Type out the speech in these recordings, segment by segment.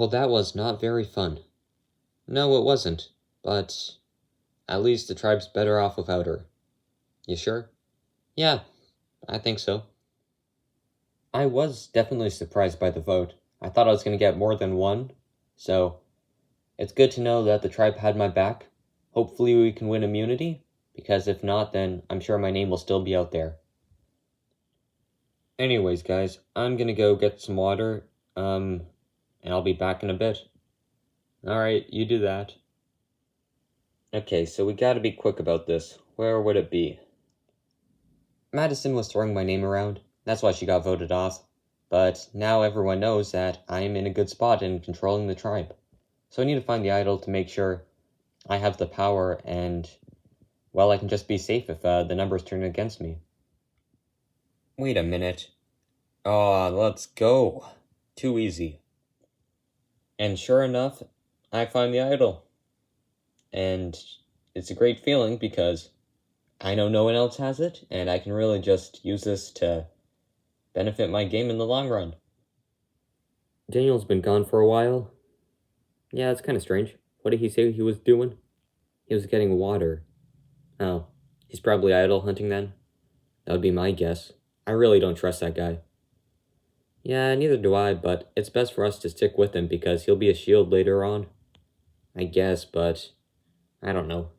Well, that was not very fun. No, it wasn't, but at least the tribe's better off without her. You sure? Yeah, I think so. I was definitely surprised by the vote. I thought I was going to get more than one, so it's good to know that the tribe had my back. Hopefully we can win immunity, because if not, then I'm sure my name will still be out there. Anyways, guys, I'm gonna go get some water, and I'll be back in a bit. Alright, you do that. Okay, so we gotta be quick about this. Where would it be? Madison was throwing my name around. That's why she got voted off. But now everyone knows that I am in a good spot in controlling the tribe. So I need to find the idol to make sure I have the power and, well, I can just be safe if the numbers turn against me. Wait a minute. Oh, let's go. Too easy. And sure enough, I find the idol. And it's a great feeling because I know no one else has it, and I can really just use this to benefit my game in the long run. Daniel's been gone for a while. Yeah, it's kind of strange. What did he say he was doing? He was getting water. Oh, he's probably idol hunting then? That would be my guess. I really don't trust that guy. Yeah, neither do I, but it's best for us to stick with him because he'll be a shield later on. I guess, but I don't know.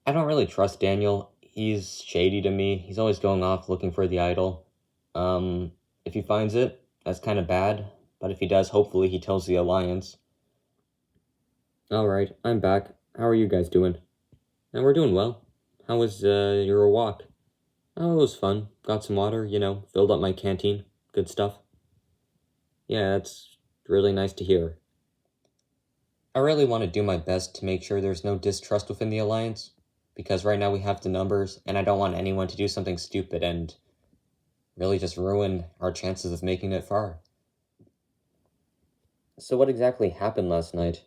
I don't really trust Daniel. He's shady to me. He's always going off looking for the idol. If he finds it, that's kind of bad. But if he does, hopefully he tells the Alliance. Alright, I'm back. How are you guys doing? And we're doing well. How was your walk? Oh, it was fun. Got some water, filled up my canteen. Good stuff. Yeah, that's really nice to hear. I really want to do my best to make sure there's no distrust within the Alliance, because right now we have the numbers, and I don't want anyone to do something stupid and really just ruin our chances of making it far. So what exactly happened last night?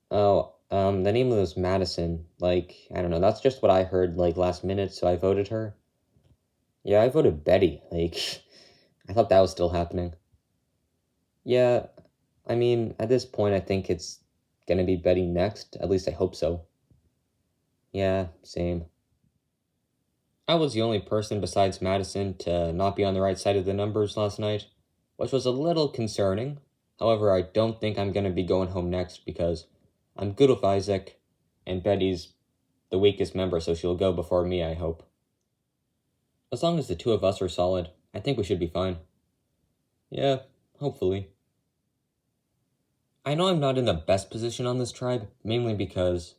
Oh, the name was Madison. I don't know, that's just what I heard, last minute, so I voted her. Yeah, I voted Betty. I thought that was still happening. Yeah, I mean, at this point, I think it's gonna be Betty next. At least I hope so. Yeah, same. I was the only person besides Madison to not be on the right side of the numbers last night, which was a little concerning. However, I don't think I'm gonna be going home next because I'm good with Isaac, and Betty's the weakest member, so she'll go before me, I hope. As long as the two of us are solid, I think we should be fine. Yeah, hopefully. I know I'm not in the best position on this tribe, mainly because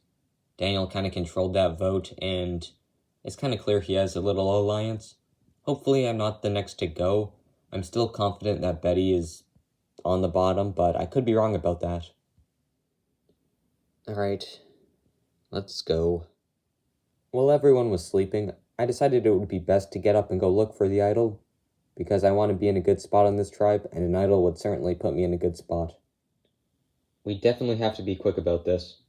Daniel kind of controlled that vote, and it's kind of clear he has a little alliance. Hopefully I'm not the next to go. I'm still confident that Betty is on the bottom, but I could be wrong about that. Alright, let's go. While everyone was sleeping, I decided it would be best to get up and go look for the idol, because I want to be in a good spot on this tribe, and an idol would certainly put me in a good spot. We definitely have to be quick about this.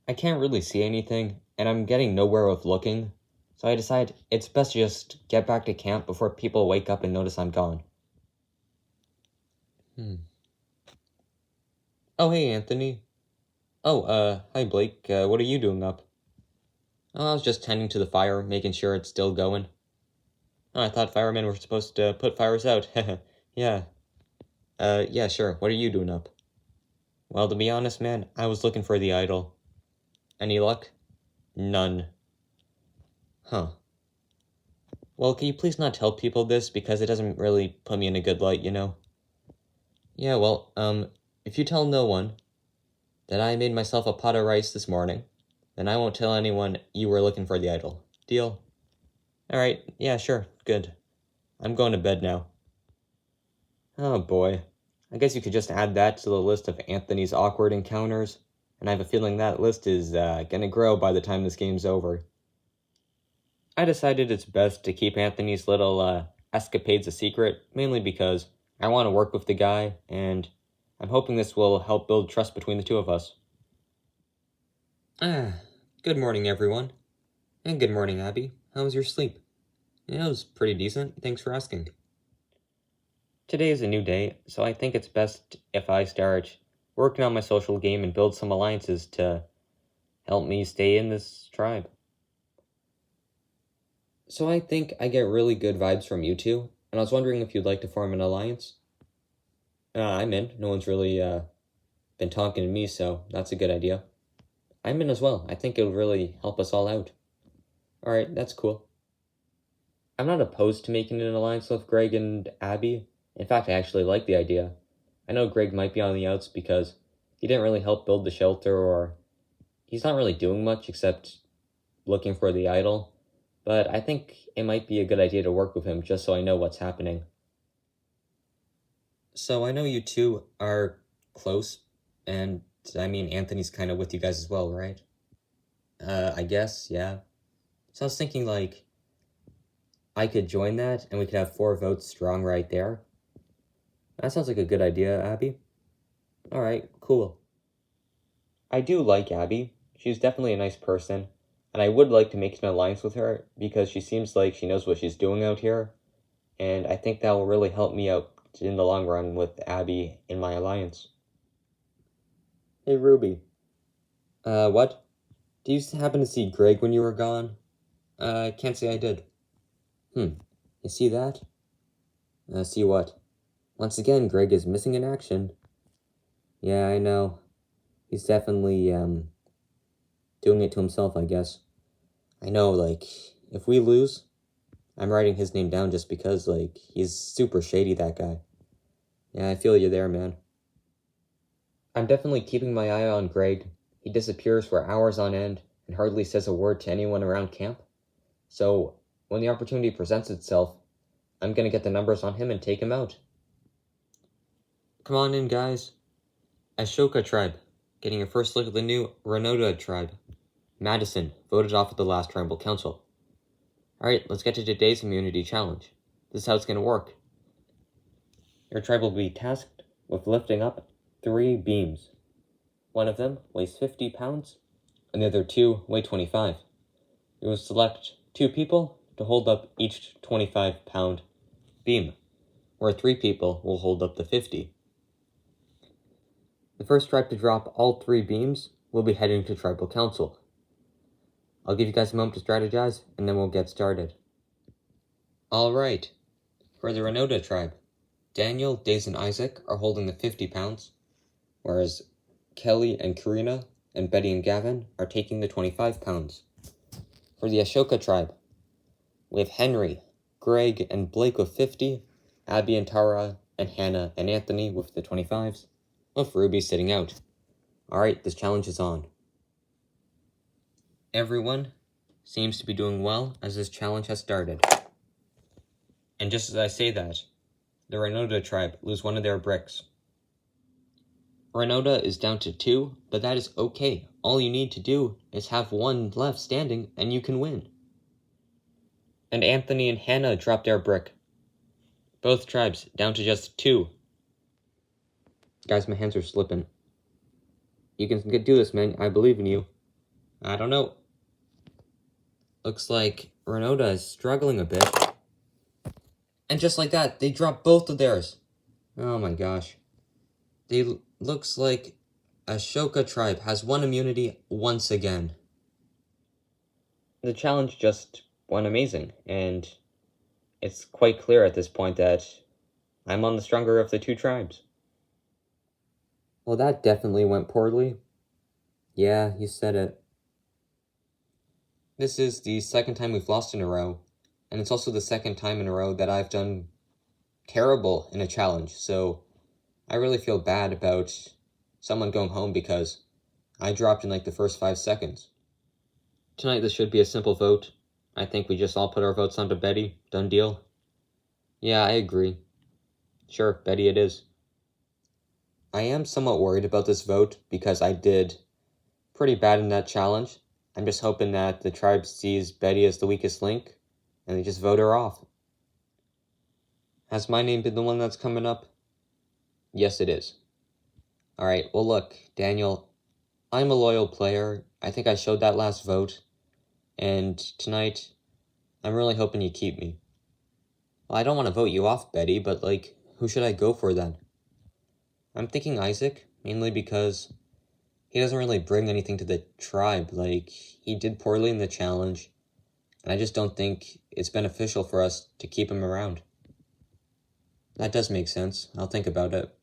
I can't really see anything, and I'm getting nowhere with looking, so I decide it's best to just get back to camp before people wake up and notice I'm gone. Oh, hey, Anthony. Oh, hi, Blake. What are you doing up? Oh, I was just tending to the fire, making sure it's still going. Oh, I thought firemen were supposed to put fires out. Yeah. Yeah, sure. What are you doing up? Well, to be honest, man, I was looking for the idol. Any luck? None. Huh. Well, can you please not tell people this, because it doesn't really put me in a good light, Yeah, well, if you tell no one that I made myself a pot of rice this morning, then I won't tell anyone you were looking for the idol. Deal? Alright, yeah, sure, good. I'm going to bed now. Oh boy. I guess you could just add that to the list of Anthony's awkward encounters, and I have a feeling that list is gonna grow by the time this game's over. I decided it's best to keep Anthony's little escapades a secret, mainly because I want to work with the guy, and I'm hoping this will help build trust between the two of us. Good morning, everyone. And good morning, Abby. How was your sleep? Yeah, it was pretty decent. Thanks for asking. Today is a new day, so I think it's best if I start working on my social game and build some alliances to help me stay in this tribe. So I think I get really good vibes from you two, and I was wondering if you'd like to form an alliance. I'm in. No one's really been talking to me, so that's a good idea. I'm in as well. I think it'll really help us all out. Alright, that's cool. I'm not opposed to making an alliance with Greg and Abby. In fact, I actually like the idea. I know Greg might be on the outs because he didn't really help build the shelter, or he's not really doing much except looking for the idol. But I think it might be a good idea to work with him just so I know what's happening. So I know you two are close, and I mean, Anthony's kind of with you guys as well, right? I guess, yeah. So I was thinking, like, I could join that, and we could have 4 votes strong right there. That sounds like a good idea, Abby. Alright, cool. I do like Abby. She's definitely a nice person, and I would like to make an alliance with her because she seems like she knows what she's doing out here, and I think that will really help me out in the long run with Abby in my alliance. Hey, Ruby. What? Do you happen to see Greg when you were gone? I can't say I did. You see that? See what? Once again, Greg is missing in action. Yeah, I know. He's definitely, doing it to himself, I guess. I know, like, if we lose, I'm writing his name down just because, like, he's super shady, that guy. Yeah, I feel you there, man. I'm definitely keeping my eye on Greg. He disappears for hours on end and hardly says a word to anyone around camp. So, when the opportunity presents itself, I'm gonna get the numbers on him and take him out. Come on in, guys. Ashoka tribe, getting a first look at the new Renoda tribe. Madison, voted off at the last tribal council. Alright, let's get to today's immunity challenge. This is how it's gonna work. Your tribe will be tasked with lifting up 3 beams. One of them weighs 50 pounds, and the other 2 weigh 25. You will select 2 people to hold up each 25-pound beam, where 3 people will hold up the 50. The first tribe to drop all 3 beams will be heading to tribal council. I'll give you guys a moment to strategize, and then we'll get started. Alright, for the Renoda tribe, Daniel, Daze, and Isaac are holding the 50 pounds, whereas Kelly and Karina and Betty and Gavin are taking the 25 pounds. For the Ashoka tribe, we have Henry, Greg, and Blake with 50, Abby and Tara, and Hannah and Anthony with the 25s, with Ruby sitting out. Alright, this challenge is on. Everyone seems to be doing well as this challenge has started. And just as I say that, the Renoda tribe lose one of their bricks. Renoda is down to 2, but that is okay. All you need to do is have 1 left standing and you can win. And Anthony and Hannah dropped their brick. Both tribes down to just 2. Guys, my hands are slipping. You can do this, man. I believe in you. I don't know. Looks like Renoda is struggling a bit. And just like that, they dropped both of theirs. Oh my gosh. Looks like Ashoka tribe has 1 immunity once again. The challenge just went amazing, and it's quite clear at this point that I'm on the stronger of the 2 tribes. Well, that definitely went poorly. Yeah, you said it. This is the 2nd time we've lost in a row, and it's also the 2nd time in a row that I've done terrible in a challenge, so I really feel bad about someone going home because I dropped in like the first 5 seconds. Tonight this should be a simple vote. I think we just all put our votes onto Betty. Done deal? Yeah, I agree. Sure, Betty it is. I am somewhat worried about this vote because I did pretty bad in that challenge. I'm just hoping that the tribe sees Betty as the weakest link and they just vote her off. Has my name been the one that's coming up? Yes, it is. Alright, well look, Daniel, I'm a loyal player. I think I showed that last vote. And tonight, I'm really hoping you keep me. Well, I don't want to vote you off, Betty, but, like, who should I go for then? I'm thinking Isaac, mainly because he doesn't really bring anything to the tribe. Like, he did poorly in the challenge, and I just don't think it's beneficial for us to keep him around. That does make sense. I'll think about it.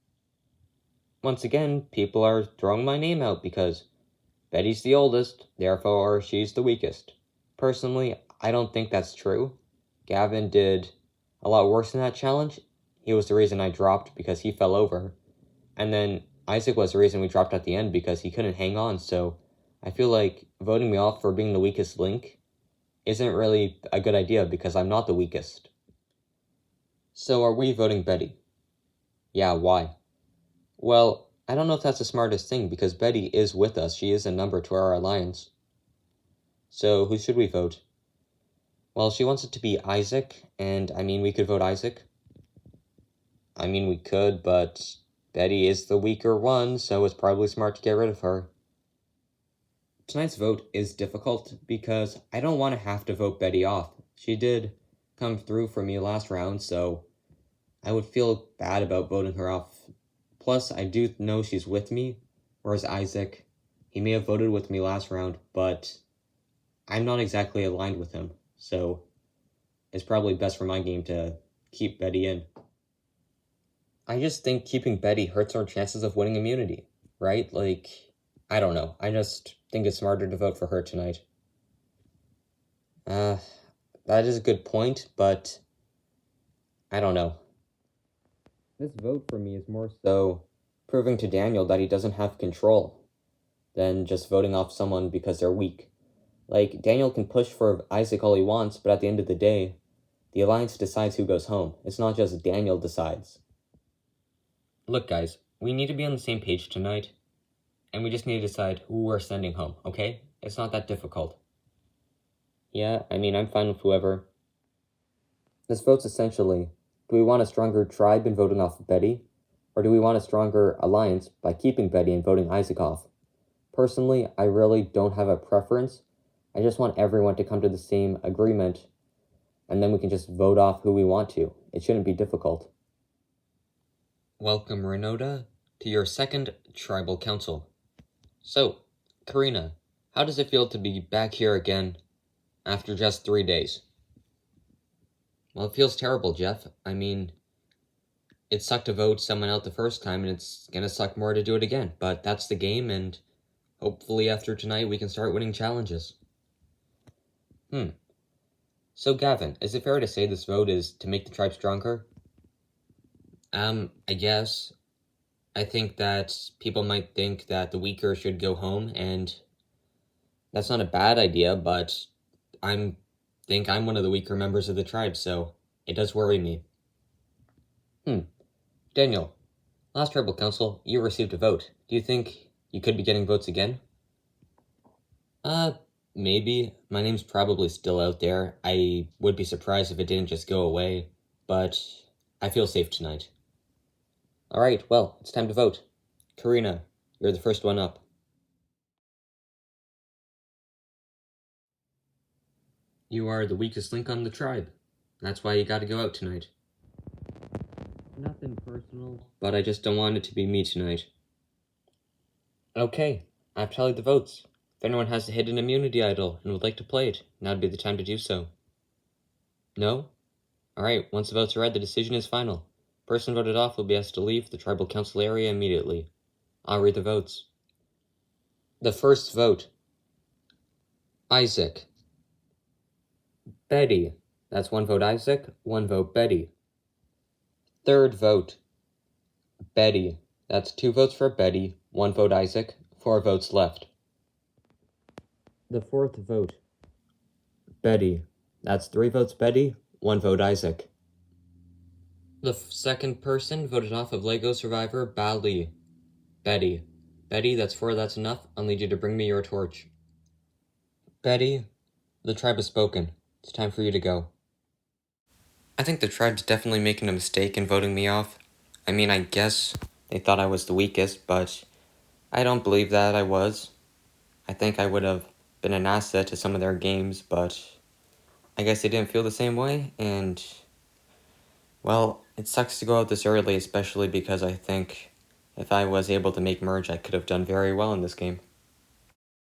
Once again, people are throwing my name out because Betty's the oldest, therefore she's the weakest. Personally, I don't think that's true. Gavin did a lot worse in that challenge. He was the reason I dropped because he fell over. And then Isaac was the reason we dropped at the end because he couldn't hang on, so I feel like voting me off for being the weakest link isn't really a good idea because I'm not the weakest. So are we voting Betty? Yeah, why? Well, I don't know if that's the smartest thing because Betty is with us. She is a number to our alliance. So who should we vote? Well, she wants it to be Isaac, and I mean, we could vote Isaac. I mean, we could, but Betty is the weaker one, so it's probably smart to get rid of her. Tonight's vote is difficult because I don't want to have to vote Betty off. She did come through for me last round, so I would feel bad about voting her off. Plus, I do know she's with me, whereas Isaac, he may have voted with me last round, but I'm not exactly aligned with him, so it's probably best for my game to keep Betty in. I just think keeping Betty hurts our chances of winning immunity, right? Like, I don't know. I just think it's smarter to vote for her tonight. That is a good point, but I don't know. This vote for me is more so proving to Daniel that he doesn't have control than just voting off someone because they're weak. Like, Daniel can push for Isaac all he wants, but at the end of the day, the Alliance decides who goes home. It's not just Daniel decides. Look, guys, we need to be on the same page tonight, and we just need to decide who we're sending home, okay? It's not that difficult. Yeah, I mean, I'm fine with whoever. This vote's essentially, do we want a stronger tribe in voting off Betty, or do we want a stronger alliance by keeping Betty and voting Isaac off? Personally, I really don't have a preference. I just want everyone to come to the same agreement, and then we can just vote off who we want to. It shouldn't be difficult. Welcome, Renota, to your second tribal council. So, Karina, how does it feel to be back here again after just 3 days? Well, it feels terrible, Jeff. I mean, it sucked to vote someone out the first time, and it's gonna suck more to do it again. But that's the game, and hopefully after tonight we can start winning challenges. So, Gavin, is it fair to say this vote is to make the tribe stronger? I guess. I think that people might think that the weaker should go home, and that's not a bad idea, but I think I'm one of the weaker members of the tribe, so it does worry me. Daniel, last tribal council, you received a vote. Do you think you could be getting votes again? Maybe. My name's probably still out there. I would be surprised if it didn't just go away, but I feel safe tonight. Alright, well, it's time to vote. Karina, you're the first one up. You are the weakest link on the tribe. That's why you gotta go out tonight. Nothing personal, but I just don't want it to be me tonight. Okay, I've tallied the votes. If anyone has a hidden immunity idol and would like to play it, now would be the time to do so. No? Alright, once the votes are read, the decision is final. Person voted off will be asked to leave the tribal council area immediately. I'll read the votes. The first vote. Isaac. Betty. That's 1 vote Isaac, 1 vote Betty. Third vote. Betty. That's 2 votes for Betty, 1 vote Isaac, 4 votes left. The fourth vote. Betty. That's 3 votes Betty, 1 vote Isaac. The second person voted off of Lego Survivor, Bali. Betty. Betty, that's 4, that's enough. I'll need you to bring me your torch. Betty, the tribe has spoken. It's time for you to go. I think the tribe's definitely making a mistake in voting me off. I mean, I guess they thought I was the weakest, but I don't believe that I was. I think I would have been an asset to some of their games, but I guess they didn't feel the same way, and Well, it sucks to go out this early, especially because I think if I was able to make merge, I could have done very well in this game.